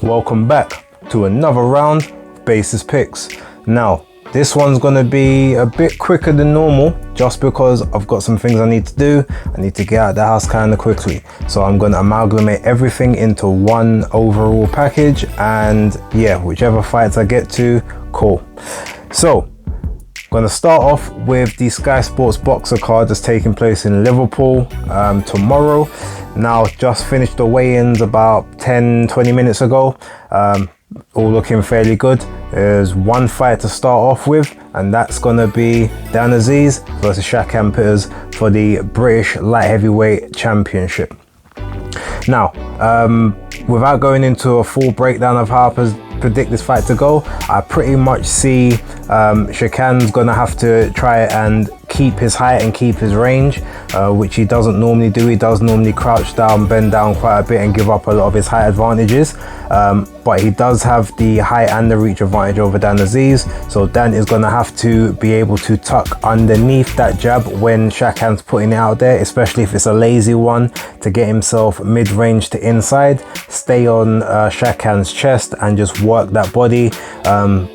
Welcome back to another round of Basis Picks. Now, this one's going to be a bit quicker than normal just because I've got some things I need to do. I need to get out of the house kind of quickly. So I'm going to amalgamate everything into one overall package, and yeah, whichever fights I get to, cool. So, I'm going to start off with the Sky Sports boxer card that's taking place in Liverpool tomorrow. Now, just finished the weigh-ins about 10-20 minutes ago. All looking fairly good. There's one fight to start off with, and that's going to be Dan Aziz versus Shakan Pitters for the British Light Heavyweight Championship. Now, without going into a full breakdown of how I predict this fight to go, I pretty much see Shakan's gonna have to try and keep his height and keep his range, which he doesn't normally do. He does normally crouch down, bend down quite a bit and give up a lot of his height advantages, but he does have the height and the reach advantage over Dan Aziz, so Dan is gonna have to be able to tuck underneath that jab when Shakan's putting it out there, especially if it's a lazy one, to get himself mid-range to inside, stay on Shakan's chest and just work that body,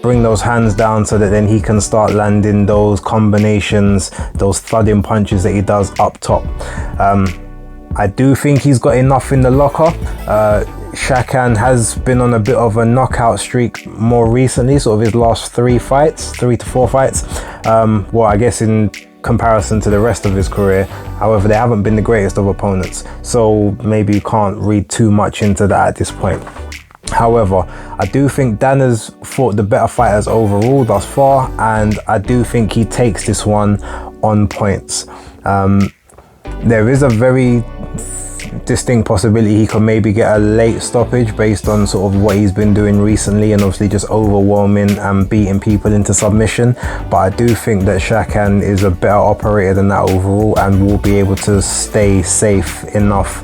bring those hands down so that then he can start landing those combinations, those thudding punches that he does up top. I do think he's got enough in the locker. Shakan has been on a bit of a knockout streak more recently, sort of his last 3 to 4 fights. Well, I guess in comparison to the rest of his career. However, they haven't been the greatest of opponents, so maybe you can't read too much into that at this point. However, I do think Dan has fought the better fighters overall thus far, and I do think he takes this one on points. There is a very distinct possibility he could maybe get a late stoppage based on sort of what he's been doing recently and obviously just overwhelming and beating people into submission, but I do think that Shakan is a better operator than that overall and will be able to stay safe enough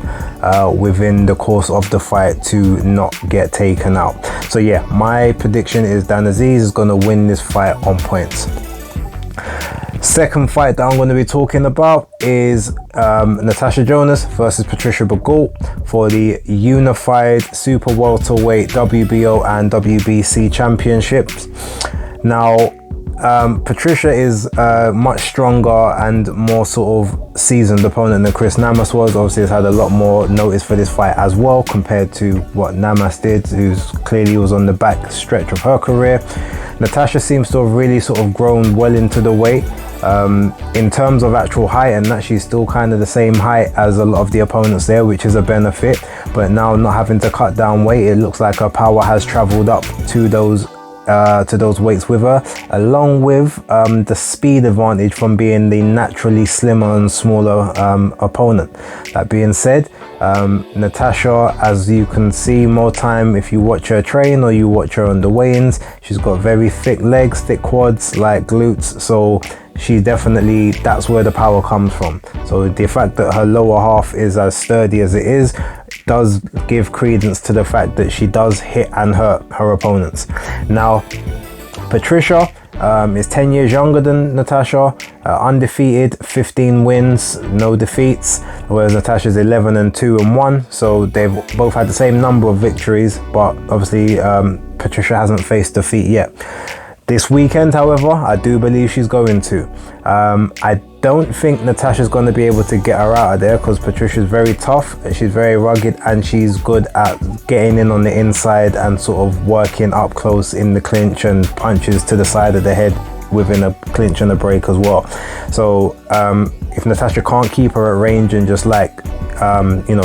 within the course of the fight to not get taken out. So yeah, my prediction is Dan Aziz is going to win this fight on points. Second fight that I'm going to be talking about is Natasha Jonas versus Patricia Bagault for the unified super welterweight WBO and WBC championships. Now, Patricia is a much stronger and more sort of seasoned opponent than Chris Namas was. Obviously, has had a lot more notice for this fight as well compared to what Namas did, who's clearly was on the back stretch of her career. Natasha seems to have really sort of grown well into the weight. In terms of actual height, and that she's still kind of the same height as a lot of the opponents there, which is a benefit, but now not having to cut down weight, it looks like her power has traveled up to those weights with her, along with the speed advantage from being the naturally slimmer and smaller opponent. That being said, Natasha, as you can see more time if you watch her train or you watch her on the weigh-ins, she's got very thick legs, thick quads, like glutes, so she definitely, that's where the power comes from. So the fact that her lower half is as sturdy as it is does give credence to the fact that she does hit and hurt her opponents. Now, Patricia is 10 years younger than Natasha, undefeated, 15 wins, no defeats, whereas Natasha's 11-2-1, so they've both had the same number of victories, but obviously Patricia hasn't faced defeat yet. This weekend, however, I do believe she's going to. I don't think Natasha's going to be able to get her out of there because Patricia's very tough, she's very rugged, and she's good at getting in on the inside and sort of working up close in the clinch and punches to the side of the head within a clinch and a break as well. So if Natasha can't keep her at range and just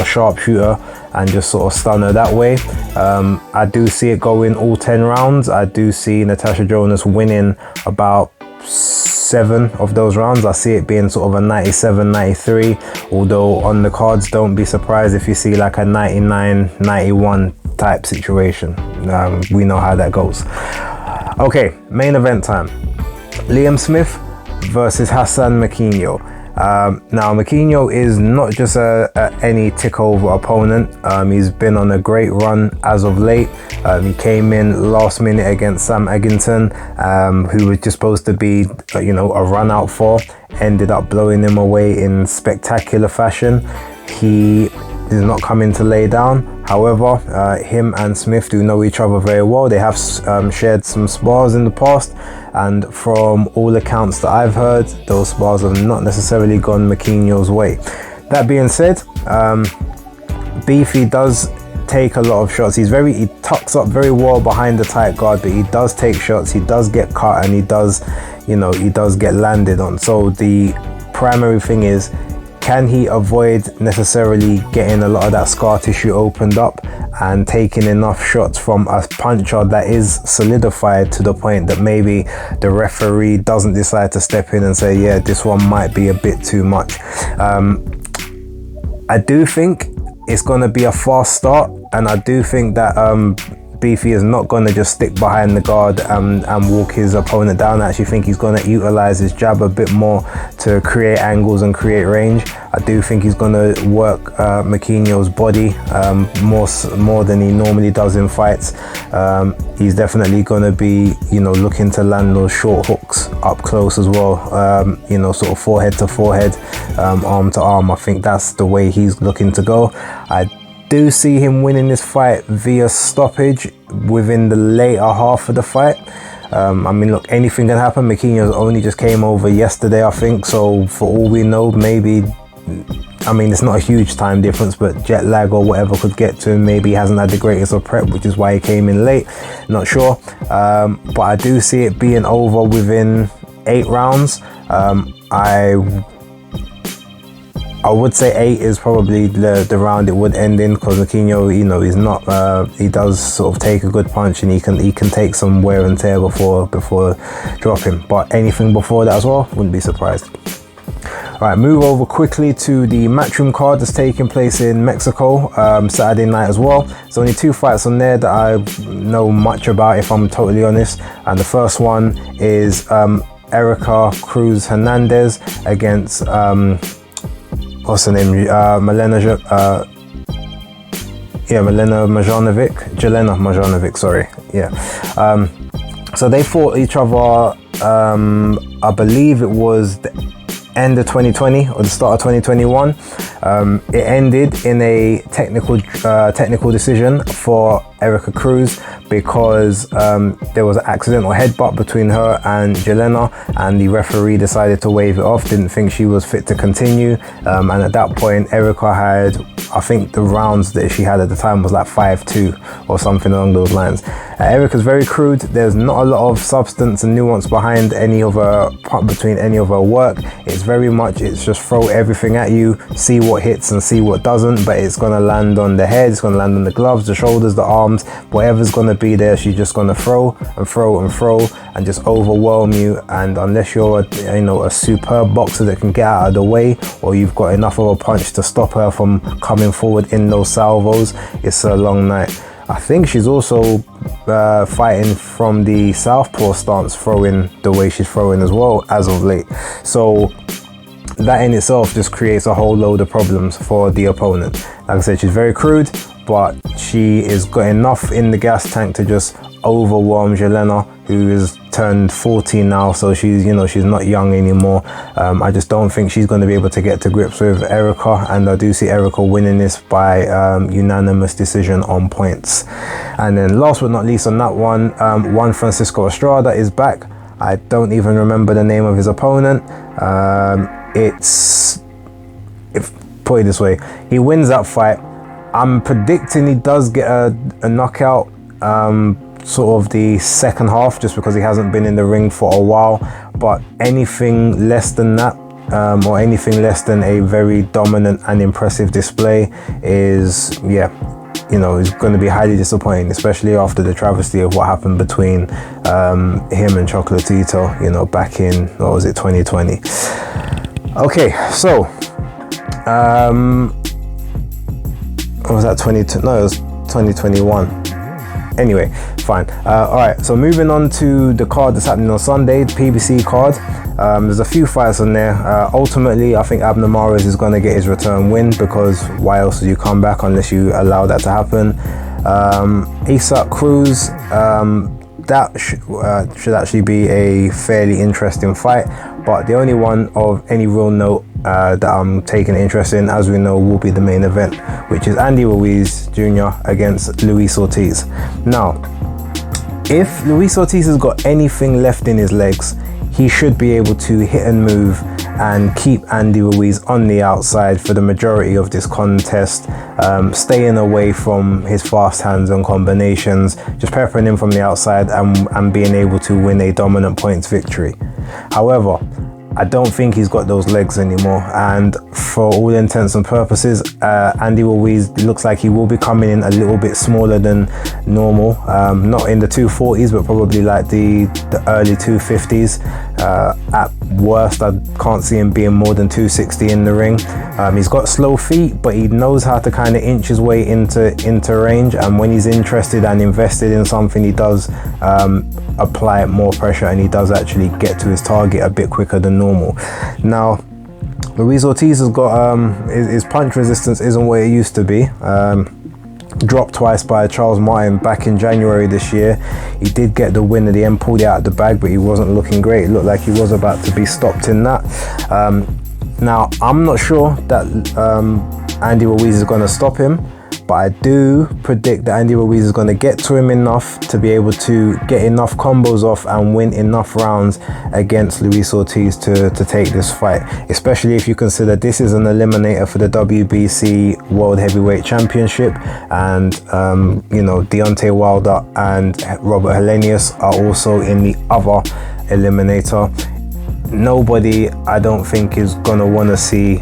sharpshooter and just sort of stun her that way, I do see it going all 10 rounds. I do see Natasha Jonas winning about 7 of those rounds. I see it being sort of a 97-93, although on the cards, don't be surprised if you see like a 99-91 type situation. We know how that goes. Okay, main event time. Liam Smith versus Hassan Makino. Now, Makino is not just any tick-over opponent. He's been on a great run as of late. He came in last minute against Sam Eggington, who was just supposed to be, a run-out for. Ended up blowing him away in spectacular fashion. He is not coming to lay down. However, him and Smith do know each other very well. They have shared some spars in the past, and from all accounts that I've heard, those spars have not necessarily gone Makino's way. That being said, Beefy does take a lot of shots. He tucks up very well behind the tight guard, but he does take shots, he does get cut, and he does get landed on. So the primary thing is, can he avoid necessarily getting a lot of that scar tissue opened up and taking enough shots from a puncher that is solidified to the point that maybe the referee doesn't decide to step in and say, yeah, this one might be a bit too much. I do think it's going to be a fast start, and I do think that Beefy is not going to just stick behind the guard and walk his opponent down. I actually think he's going to utilize his jab a bit more to create angles and create range. I do think he's going to work Makino's body more than he normally does in fights. He's definitely going to be, looking to land those short hooks up close as well, sort of forehead to forehead, arm to arm. I think that's the way he's looking to go. I do see him winning this fight via stoppage within the later half of the fight. I mean, look, anything can happen. Makino only just came over yesterday, I think, so for all we know, maybe, I mean, it's not a huge time difference, but jet lag or whatever could get to him. Maybe he hasn't had the greatest of prep, which is why he came in late, not sure. But I do see it being over within 8 rounds. I would say 8 is probably the round it would end in, because Makino, he's not. He does sort of take a good punch, and he can take some wear and tear before dropping. But anything before that as well, wouldn't be surprised. All right, move over quickly to the Matchroom card that's taking place in Mexico Saturday night as well. There's only 2 fights on there that I know much about, if I'm totally honest. And the first one is Erica Cruz Hernandez against what's her name? Jelena Majanovic, sorry. Yeah. So they fought each other, I believe it was the end of 2020 or the start of 2021. It ended in a technical decision for Erica Cruz, because there was an accidental headbutt between her and Jelena, and the referee decided to wave it off, didn't think she was fit to continue, and at that point Erica had, I think the rounds that she had at the time was like 5-2 or something along those lines. Erica's very crude. There's not a lot of substance and nuance behind between any of her work. It's very much, it's just throw everything at you, see what hits and see what doesn't, but it's going to land on the head, it's going to land on the gloves, the shoulders, the arms, whatever's going to be there, she's just going to throw and throw and throw and just overwhelm you. And unless you're a superb boxer that can get out of the way, or you've got enough of a punch to stop her from coming forward in those salvos, it's a long night. I think she's also fighting from the southpaw stance, throwing the way she's throwing as well as of late. So that in itself just creates a whole load of problems for the opponent. Like I said, she's very crude, but she has got enough in the gas tank to just overwhelm Jelena, who is turned 14 now, so she's not young anymore. I just don't think she's going to be able to get to grips with Erica, and I do see Erica winning this by unanimous decision on points. And then last but not least on that one, Juan Francisco Estrada is back. I don't even remember the name of his opponent. Put it this way, he wins that fight. I'm predicting he does get a knockout sort of the second half, just because he hasn't been in the ring for a while. But anything less than that, or anything less than a very dominant and impressive display is, is going to be highly disappointing, especially after the travesty of what happened between him and Chocolatito, back in, 2020. Okay, so what was that, 22? No, it was 2021. Anyway, fine. All right, so moving on to the card that's happening on Sunday, the PBC card. There's a few fights on there. Ultimately, I think Abner Mares is going to get his return win, because why else would you come back unless you allow that to happen? Isaac Cruz, that should actually be a fairly interesting fight, but the only one of any real note that I'm taking interest in, as we know, will be the main event, which is Andy Ruiz Jr. against Louise Ortiz. Now, if Louise Ortiz has got anything left in his legs, he should be able to hit and move and keep Andy Ruiz on the outside for the majority of this contest, staying away from his fast hands and combinations, just peppering him from the outside and being able to win a dominant points victory. However, I don't think he's got those legs anymore, and for all intents and purposes, Andy Ruiz looks like he will be coming in a little bit smaller than normal, not in the 240s, but probably like the early 250s. At worst, I can't see him being more than 260 in the ring. He's got slow feet, but he knows how to kind of inch his way into range, and when he's interested and invested in something, he does apply more pressure, and he does actually get to his target a bit quicker than normal. Now, Louise Ortiz has got his punch resistance isn't what it used to be. Dropped twice by Charles Martin back in January this year. He did get the win at the end, pulled it out of the bag, but he wasn't looking great. It looked like he was about to be stopped in that. Now, I'm not sure that Andy Ruiz is going to stop him, but I do predict that Andy Ruiz is going to get to him enough to be able to get enough combos off and win enough rounds against Louise Ortiz to take this fight, especially if you consider this is an eliminator for the WBC World Heavyweight Championship, and you know, Deontay Wilder and Robert Helenius are also in the other eliminator. Nobody, I don't think, is going to want to see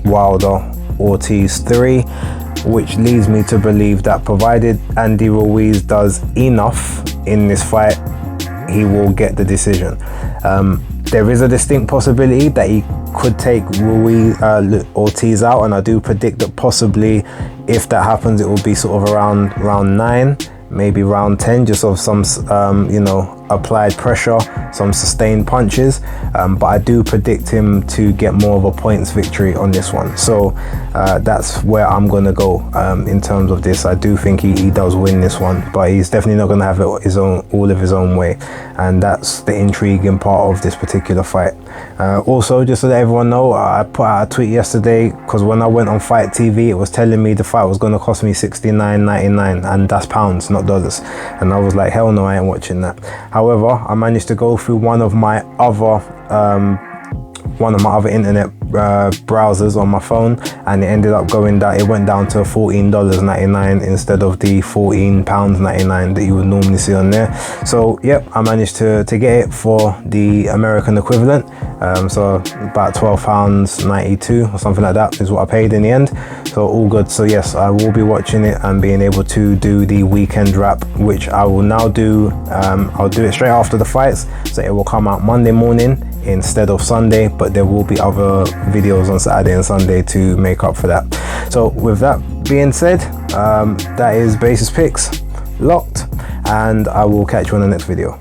Wilder Ortiz 3, which leads me to believe that provided Andy Ruiz does enough in this fight, he will get the decision. There is a distinct possibility that he could take Ortiz out, and I do predict that possibly if that happens, it will be sort of around round 9, maybe round 10, just of some you know, applied pressure, some sustained punches, but I do predict him to get more of a points victory on this one. So that's where I'm gonna go in terms of this. I do think he does win this one, but he's definitely not gonna have it all of his own way, and that's the intriguing part of this particular fight. Also, just so that everyone know, I put out a tweet yesterday, because when I went on Fight TV, it was telling me the fight was going to cost me $69.99, and that's pounds, not dollars, and I was like, hell no, I ain't watching that. However, I managed to go through one of my other internet browsers on my phone, and it ended up going down. It went down to $14.99 instead of the £14.99 that you would normally see on there. So yep, I managed to get it for the American equivalent, so about £12.92 or something like that is what I paid in the end. So all good. So yes, I will be watching it and being able to do the weekend wrap, which I will now do. I'll do it straight after the fights, so it will come out Monday morning instead of Sunday, but there will be other videos on Saturday and Sunday to make up for that. So with that being said, that is Basis Picks locked, and I will catch you on the next video.